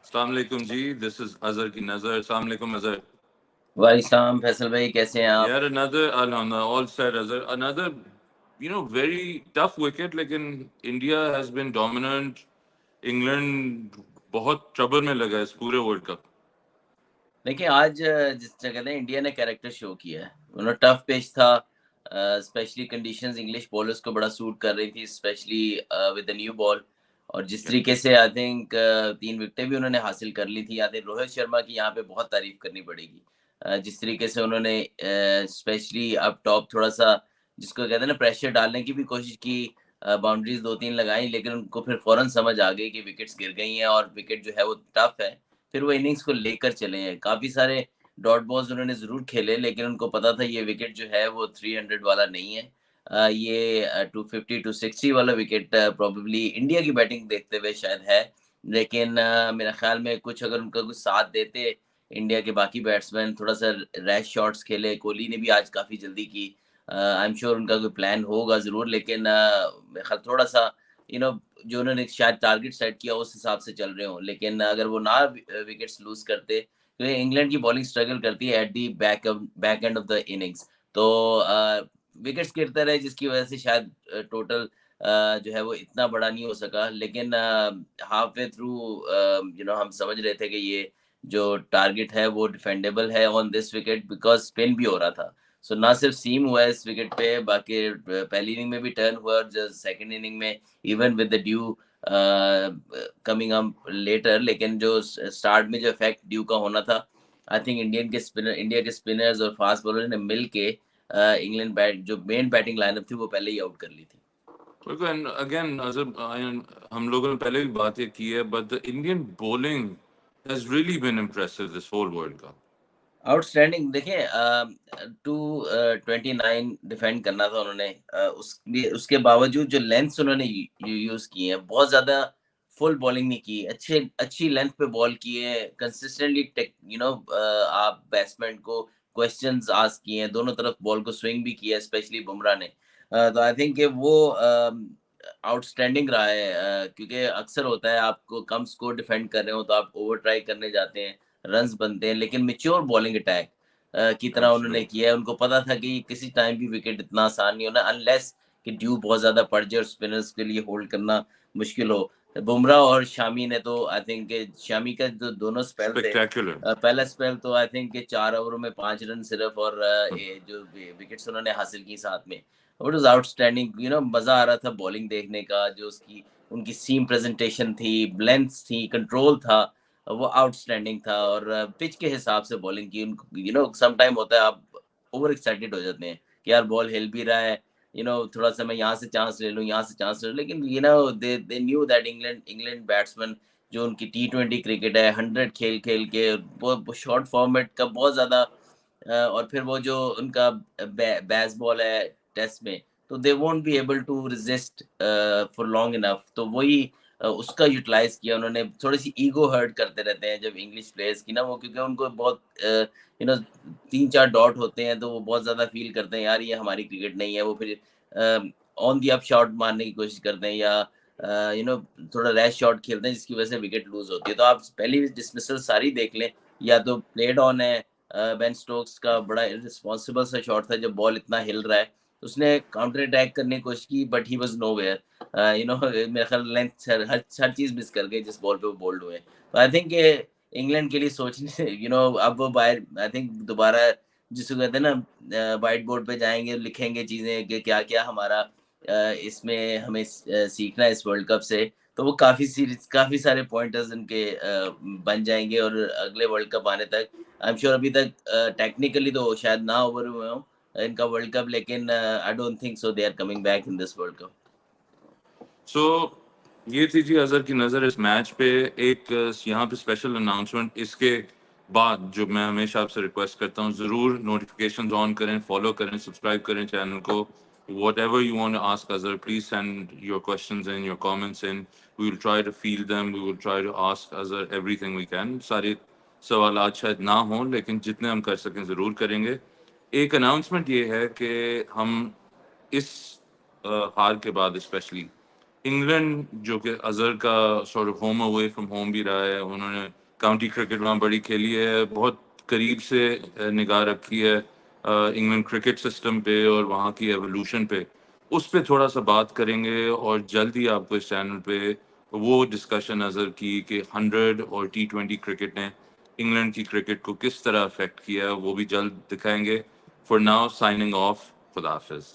अस्सलाम वालेकुम जी, this is Azhar की नजर। अस्सलाम वालेकुम अजहर। वालेकुम फैसल भाई, कैसे हैं आप? यार another all set Azhar, another very tough wicket, लेकिन India has been dominant. England बहुत ट्रबल में लगा इस पूरे वर्ल्ड कप। देखिए आज जिस जगह ने इंडिया ने कैरेक्टर शो किया है, टफ पिच था। स्पेशली कंडीशंस इंग्लिश बॉलर्स को बड़ा सूट कर रही थी, specially with the new ball. और जिस तरीके से आई थिंक 3 विकेटें भी उन्होंने हासिल कर ली थी। आई थिंक रोहित शर्मा की यहाँ पे बहुत तारीफ करनी पड़ेगी। जिस तरीके से उन्होंने स्पेशली अब टॉप थोड़ा सा, जिसको कहते हैं ना, प्रेशर डालने की भी कोशिश की। बाउंड्रीज 2-3 लगाई, लेकिन उनको फिर फौरन समझ आ गई कि विकेट्स गिर गई हैं और विकेट जो है वो टफ है। फिर वो इनिंग्स को लेकर चले हैं। काफ़ी सारे डॉट बॉल्स उन्होंने ज़रूर खेले, लेकिन उनको पता था ये विकेट जो है वो 300 वाला नहीं है। ये 250 260 वाला विकेट प्रोबेबली इंडिया की बैटिंग देखते हुए शायद है। लेकिन मेरा ख़्याल में कुछ अगर उनका कुछ साथ देते इंडिया के बाकी बैट्समैन, थोड़ा-सा रैश शॉट्स खेले, कोहली ने भी आज काफ़ी जल्दी की। आई एम श्योर उनका कोई प्लान होगा ज़रूर, लेकिन मेरा ख़्याल थोड़ा-सा यू नो जो उन्होंने शायद टारगेट सेट किया उस हिसाब से चल रहे हों। लेकिन अगर वो ना विकेट्स लूज़ करते, क्योंकि इंग्लैंड की बॉलिंग स्ट्रगल करती है at the back end of the innings. तो विकेट्स गिरते रहे, जिसकी वजह से शायद टोटल जो है वो इतना बड़ा नहीं हो सका। लेकिन हाफ वे थ्रू हम समझ रहे थे कि ये जो टारगेट है वो डिफेंडेबल है on this wicket, because spin भी हो रहा था। सो ना सिर्फ सीम हुआ है इस विकेट पे, बाकी पहली इनिंग में भी टर्न हुआ और जो सेकंड इनिंग में even with the due coming up later, लेकिन जो स्टार्ट में जो इफेक्ट ड्यू का होना था, आई थिंक इंडिया के स्पिनर्स और फास्ट बॉलर ने मिल के इंग्लैंड बैट जो मेन बैटिंग लाइनअप थी वो पहले ही आउट कर ली थी। अगेन हम लोगों ने पहले भी बात ये की है, but the Indian bowling has really been impressive this whole world cup. Outstanding. देखिए 229 डिफेंड करना था उन्होंने। उसके बावजूद जो लेंथ्स उन्होंने यूज की है, बहुत ज्यादा फुल बॉलिंग नहीं की, अच्छी लेंथ पे बॉल किए, कंसिस्टेंटली आप बैट्समैन को क्वेश्चंस आस्क किए हैं, दोनों तरफ बॉल को स्विंग भी किया, स्पेशली बुमराह ने। तो आई थिंक वो आउटस्टैंडिंग रहा है। क्योंकि अक्सर होता है, आपको कम स्कोर डिफेंड कर रहे हो तो आप ओवर ट्राई करने जाते हैं, रन्स बनते हैं, लेकिन मैच्योर बॉलिंग अटैक की तरह उन्होंने एब्सोल्युटली। किया है। उनको पता था कि किसी टाइम भी विकेट इतना आसान नहीं होना, अनलेस कि ड्यू बहुत ज़्यादा पड़ जाए और स्पिनर्स के लिए होल्ड करना मुश्किल हो। बुमराह और शामी ने तो आई थिंक शामी का जो दोनों स्पेल थे, स्पेक्टेकुलर। पहला स्पेल तो आई थिंक 4 ओवरों में 5 रन सिर्फ, और ये जो विकेट्स उन्होंने हासिल की साथ में, इट वाज आउटस्टैंडिंग। मज़ा आ रहा था बॉलिंग देखने का। जो उसकी उनकी सीम प्रेजेंटेशन थी, लेंथ्स थी, कंट्रोल था, वो आउटस्टैंडिंग था। और पिच के हिसाब से बॉलिंग की उनको, सम टाइम होता है आप ओवर एक्साइटेड हो जाते हैं कि यार बॉल हिल भी रहा है, थोड़ा सा मैं यहाँ से चांस ले लूँ, यहाँ से चांस ले लूँ। लेकिन they knew that England England batsman, जो उनकी T20 क्रिकेट है, 100 खेल खेल के वो शॉर्ट फॉर्मेट का बहुत ज़्यादा, और फिर वो जो उनका बेस बॉल है टेस्ट में, तो they won't be able to resist for long enough. तो वही उसका यूटिलाइज किया उन्होंने। थोड़ी सी ईगो हर्ट करते रहते हैं जब इंग्लिश प्लेयर्स की ना, वो क्योंकि उनको बहुत 3-4 डॉट होते हैं, तो वो बहुत ज़्यादा फील करते हैं यार ये हमारी क्रिकेट नहीं है। वो फिर ऑन दी अप शॉट मारने की कोशिश करते हैं, या यू नो थोड़ा रैश शॉट खेलते हैं, जिसकी वजह से विकेट लूज होती है। तो आप पहली डिसमिसल सारी देख लें, या तो प्लेड ऑन है। बेन स्टोक्स का बड़ा इररिस्पॉन्सिबल सा शॉट था जब बॉल इतना हिल रहा है, उसने काउंटर अटैक करने की कोशिश की, बट ही वाज नोवेयर। मेरा ख्याल लेंथ हर चीज़ मिस कर गए जिस बॉल पे वो बोल्ड हुए। तो आई थिंक ये इंग्लैंड के लिए सोचने से, अब वो बाहर आई थिंक दोबारा, जिसको कहते हैं ना, व्हाइट बोर्ड पे जाएँगे, लिखेंगे चीज़ें कि क्या-क्या हमारा इसमें हमें सीखना है इस वर्ल्ड कप से। तो वो काफ़ी सारे पॉइंटर्स इनके बन जाएँगे, और अगले वर्ल्ड कप आने तक आई एम श्योर, अभी तक टेक्निकली तो शायद ना ओवर हुए हों इनका वर्ल्ड कप, लेकिन I don't think so they are coming back in this world cup. So ये थी जी अजहर की नज़र इस मैच पे। एक यहाँ पे स्पेशल अनाउंसमेंट इसके बाद जो मैं हमेशा आपसे रिक्वेस्ट करता हूँ, ज़रूर नोटिफिकेशंस ऑन करें, फॉलो करें, सब्सक्राइब करें चैनल को। Whatever you want to ask Azhar, please send your questions in, your comments in. We will try to field them. We will try to ask Azhar everything we can. सारे सवाल शायद ना हों, लेकिन जितने हम कर सकें ज़रूर करेंगे। एक अनाउंसमेंट ये है कि हम इस हार के बाद स्पेशली इंग्लैंड जो कि अजहर का sort of home away from home भी रहा है, उन्होंने काउंटी क्रिकेट वहाँ बड़ी खेली है, बहुत करीब से निगाह रखी है इंग्लैंड क्रिकेट सिस्टम पे और वहाँ की एवोल्यूशन पे। उस पे थोड़ा सा बात करेंगे और जल्द ही आपको इस चैनल पे वो डिस्कशन अजहर की कि 100 और T20 क्रिकेट ने इंग्लैंड की क्रिकेट को किस तरह अफेक्ट किया है, वो भी जल्द दिखाएंगे। फॉर नाउ साइनिंग ऑफ, खुदा हाफिज।